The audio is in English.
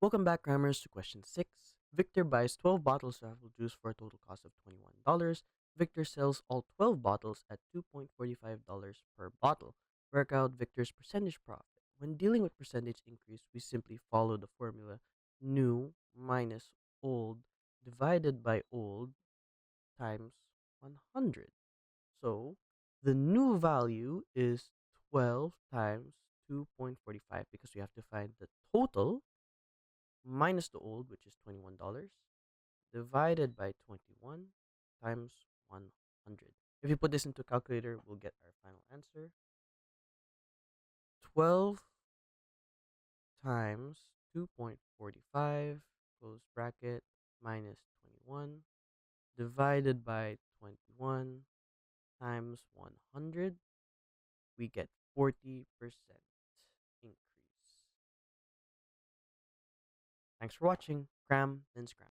Welcome back, Crammers, to question 6. Victor buys 12 bottles of apple juice for a total cost of $21. Victor sells all 12 bottles at $2.45 per bottle. Work out Victor's percentage profit. When dealing with percentage increase, we simply follow the formula new minus old divided by old times 100. So the new value is 12 times 2.45 because we have to find the total minus the old, which is $21, divided by 21 times 100. If you put this into a calculator, we'll get our final answer. 12 times 2.45, close bracket, minus 21, divided by 21 times 100, we get 40% increase. Thanks for watching. Cram, then scram.